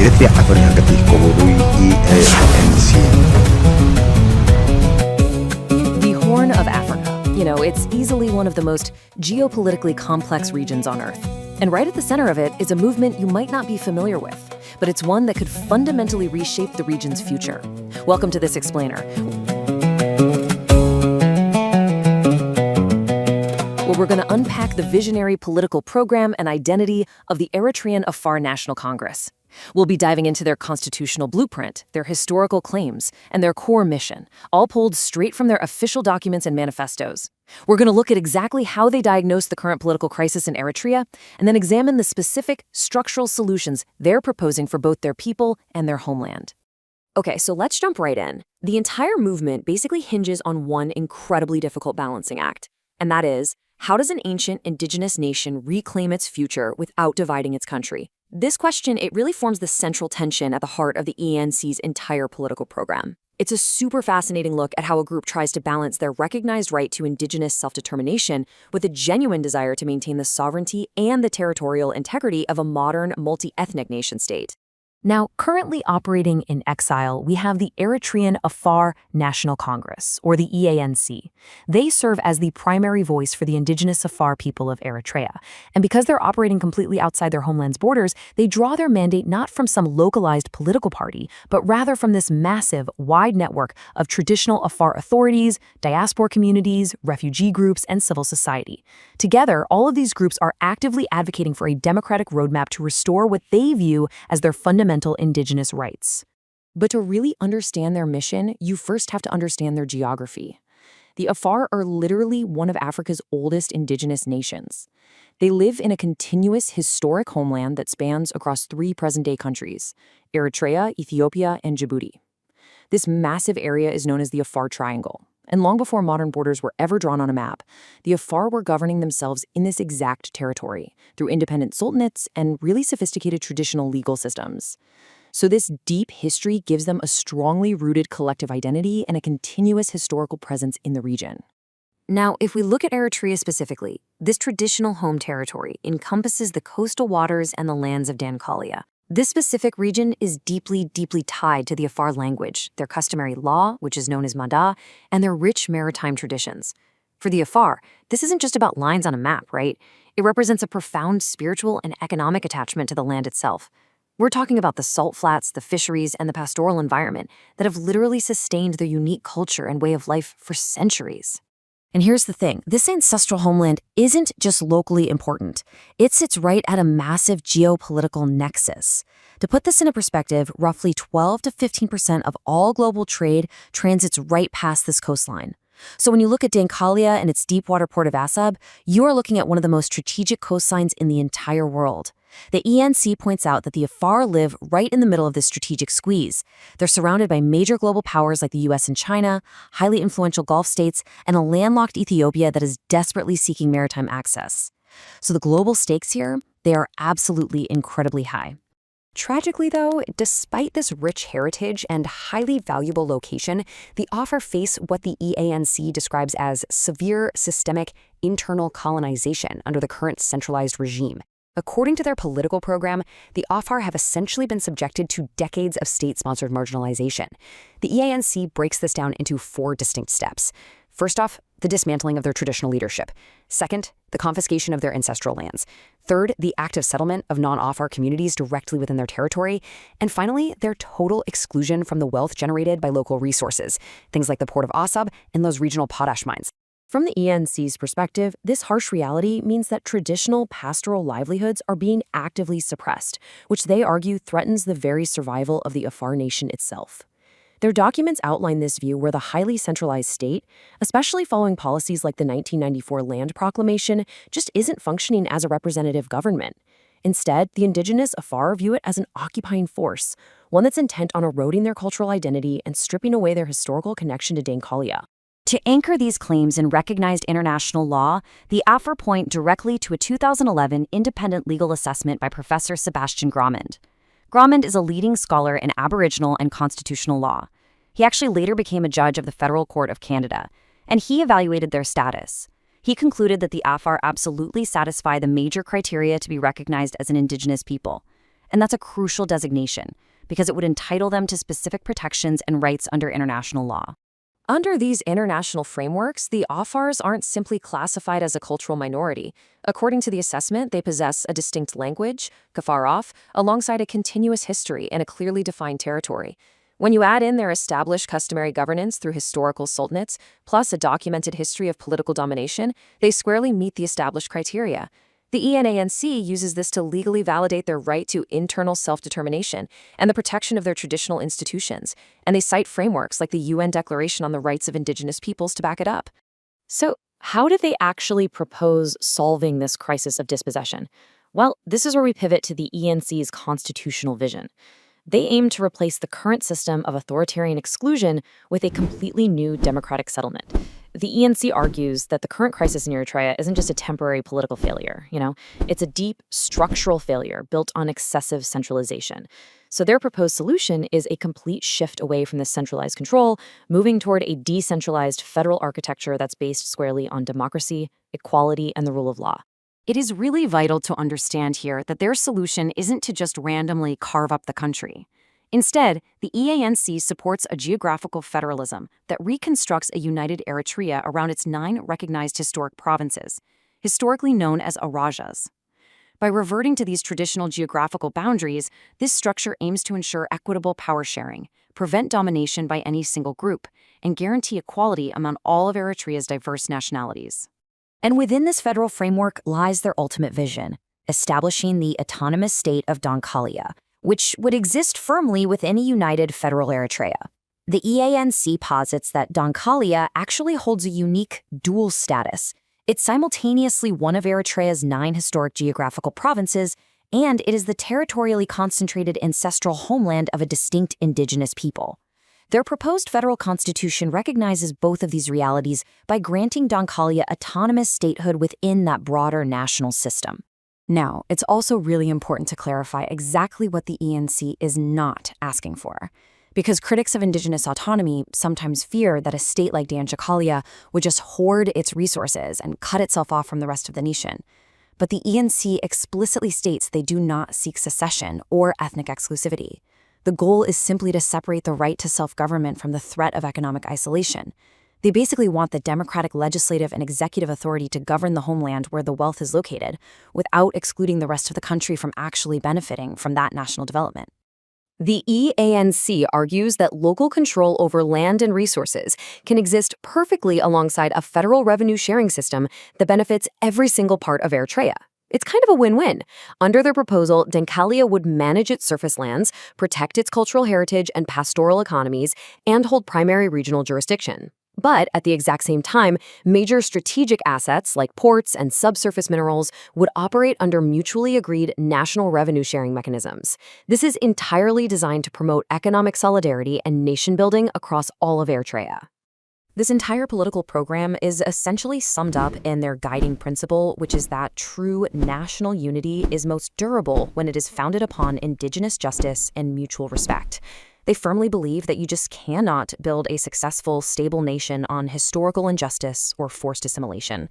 Eritrea aperhakati koborui EANC. The Horn of Africa. It's easily one of the most geopolitically complex regions on Earth. And right at the center of it is a movement you might not be familiar with, but it's one that could fundamentally reshape the region's future. Welcome to this explainer, where we're going to unpack the visionary political program and identity of the Eritrean Afar National Congress. We'll be diving into their constitutional blueprint, their historical claims, and their core mission, all pulled straight from their official documents and manifestos. We're going to look at exactly how they diagnose the current political crisis in Eritrea, and then examine the specific structural solutions they're proposing for both their people and their homeland. Okay, so let's jump right in. The entire movement basically hinges on one incredibly difficult balancing act, and that is, how does an ancient indigenous nation reclaim its future without dividing its country? This question, it really forms the central tension at the heart of the EANC's entire political program. It's a super fascinating look at how a group tries to balance their recognized right to indigenous self-determination with a genuine desire to maintain the sovereignty and the territorial integrity of a modern, multi-ethnic nation-state. Now, currently operating in exile, we have the Eritrean Afar National Congress, or the EANC. They serve as the primary voice for the Indigenous Afar people of Eritrea. And because they're operating completely outside their homeland's borders, they draw their mandate not from some localized political party, but rather from this massive, wide network of traditional Afar authorities, diaspora communities, refugee groups, and civil society. Together, all of these groups are actively advocating for a democratic roadmap to restore what they view as their fundamental indigenous rights. But to really understand their mission, you first have to understand their geography. The Afar are literally one of Africa's oldest indigenous nations. They live in a continuous historic homeland that spans across 3 present-day countries: Eritrea, Ethiopia, and Djibouti. This massive area is known as the Afar Triangle. And long before modern borders were ever drawn on a map, the Afar were governing themselves in this exact territory through independent sultanates and really sophisticated traditional legal systems. So this deep history gives them a strongly rooted collective identity and a continuous historical presence in the region. Now, if we look at Eritrea specifically, this traditional home territory encompasses the coastal waters and the lands of Dankalia. This specific region is deeply, deeply tied to the Afar language, their customary law, which is known as Mada, and their rich maritime traditions. For the Afar, this isn't just about lines on a map, right? It represents a profound spiritual and economic attachment to the land itself. We're talking about the salt flats, the fisheries, and the pastoral environment that have literally sustained their unique culture and way of life for centuries. And here's the thing, this ancestral homeland isn't just locally important. It sits right at a massive geopolitical nexus. To put this into perspective, roughly 12 to 15% of all global trade transits right past this coastline. So when you look at Dankalia and its deepwater port of Assab, you are looking at one of the most strategic coastlines in the entire world. The EANC points out that the Afar live right in the middle of this strategic squeeze. They're surrounded by major global powers like the US and China, highly influential Gulf states, and a landlocked Ethiopia that is desperately seeking maritime access. So the global stakes here, they are absolutely incredibly high. Tragically, though, despite this rich heritage and highly valuable location, the Afar face what the EANC describes as severe systemic internal colonization under the current centralized regime. According to their political program, the Afar have essentially been subjected to decades of state-sponsored marginalization. The EANC breaks this down into 4 distinct steps. First off, the dismantling of their traditional leadership. Second, the confiscation of their ancestral lands. Third, the active settlement of non-Afar communities directly within their territory. And finally, their total exclusion from the wealth generated by local resources, things like the port of Assab and those regional potash mines. From the EANC's perspective, this harsh reality means that traditional pastoral livelihoods are being actively suppressed, which they argue threatens the very survival of the Afar nation itself. Their documents outline this view where the highly centralized state, especially following policies like the 1994 Land Proclamation, just isn't functioning as a representative government. Instead, the indigenous Afar view it as an occupying force, one that's intent on eroding their cultural identity and stripping away their historical connection to Dankalia. To anchor these claims in recognized international law, the Afar point directly to a 2011 independent legal assessment by Professor Sebastian Gromand. Gromand is a leading scholar in Aboriginal and constitutional law. He actually later became a judge of the Federal Court of Canada, and he evaluated their status. He concluded that the Afar absolutely satisfy the major criteria to be recognized as an indigenous people. And that's a crucial designation because it would entitle them to specific protections and rights under international law. Under these international frameworks, the Afars aren't simply classified as a cultural minority. According to the assessment, they possess a distinct language, Kafarov, alongside a continuous history and a clearly defined territory. When you add in their established customary governance through historical sultanates, plus a documented history of political domination, they squarely meet the established criteria. The EANC uses this to legally validate their right to internal self-determination and the protection of their traditional institutions, and they cite frameworks like the UN Declaration on the Rights of Indigenous Peoples to back it up. So, how did they actually propose solving this crisis of dispossession? Well, this is where we pivot to the ENC's constitutional vision. They aim to replace the current system of authoritarian exclusion with a completely new democratic settlement. The ENC argues that the current crisis in Eritrea isn't just a temporary political failure, it's a deep structural failure built on excessive centralization. So their proposed solution is a complete shift away from this centralized control, moving toward a decentralized federal architecture that's based squarely on democracy, equality, and the rule of law. It is really vital to understand here that their solution isn't to just randomly carve up the country. Instead, the EANC supports a geographical federalism that reconstructs a united Eritrea around its 9 recognized historic provinces, historically known as arajas. By reverting to these traditional geographical boundaries, this structure aims to ensure equitable power sharing, prevent domination by any single group, and guarantee equality among all of Eritrea's diverse nationalities. And within this federal framework lies their ultimate vision, establishing the autonomous state of Dankalia, which would exist firmly within a united federal Eritrea. The EANC posits that Dankalia actually holds a unique dual status. It's simultaneously one of Eritrea's 9 historic geographical provinces, and it is the territorially concentrated ancestral homeland of a distinct indigenous people. Their proposed federal constitution recognizes both of these realities by granting Dankalia autonomous statehood within that broader national system. Now, it's also really important to clarify exactly what the ENC is not asking for, because critics of indigenous autonomy sometimes fear that a state like Dankalia would just hoard its resources and cut itself off from the rest of the nation. But the ENC explicitly states they do not seek secession or ethnic exclusivity. The goal is simply to separate the right to self-government from the threat of economic isolation. They basically want the democratic legislative and executive authority to govern the homeland where the wealth is located, without excluding the rest of the country from actually benefiting from that national development. The EANC argues that local control over land and resources can exist perfectly alongside a federal revenue sharing system that benefits every single part of Eritrea. It's kind of a win-win. Under their proposal, Dankalia would manage its surface lands, protect its cultural heritage and pastoral economies, and hold primary regional jurisdiction. But at the exact same time, major strategic assets like ports and subsurface minerals would operate under mutually agreed national revenue sharing mechanisms. This is entirely designed to promote economic solidarity and nation building across all of Eritrea. This entire political program is essentially summed up in their guiding principle, which is that true national unity is most durable when it is founded upon indigenous justice and mutual respect. They firmly believe that you just cannot build a successful, stable nation on historical injustice or forced assimilation.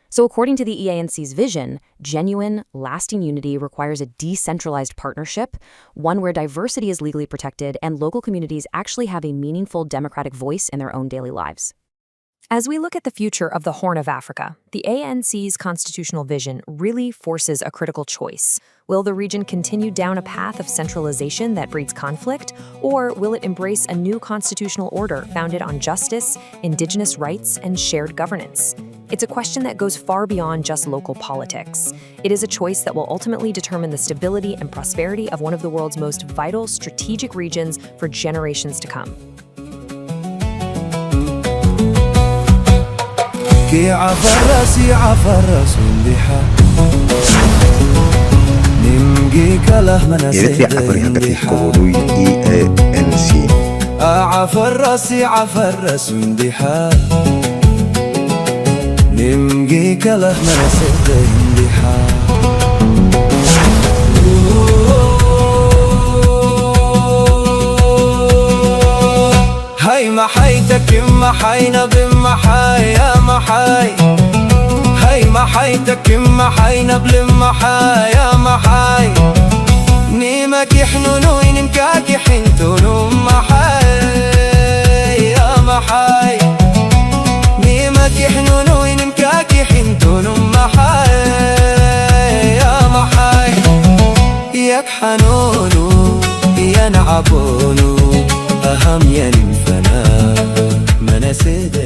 So according to the EANC's vision, genuine, lasting unity requires a decentralized partnership, one where diversity is legally protected and local communities actually have a meaningful democratic voice in their own daily lives. As we look at the future of the Horn of Africa, the ANC's constitutional vision really forces a critical choice. Will the region continue down a path of centralization that breeds conflict, or will it embrace a new constitutional order founded on justice, indigenous rights, and shared governance? It's a question that goes far beyond just local politics. It is a choice that will ultimately determine the stability and prosperity of one of the world's most vital strategic regions for generations to come. يا Eritrea Afar National EANC. عفر راسي ونديحة نمجي كله مناسد انديحة هاي محايتك محاينا بمحاي يا محاي هاي محايتك محاينا بلمحاي يا محاي نيم ميمك يحنونو ينمكاك يحنتونو محاي يا محاي ميمك يحنونو ينمكاك يحنتونو محاي يا محاي ياك حنونو ينعبونو أهم ينفنا مناسد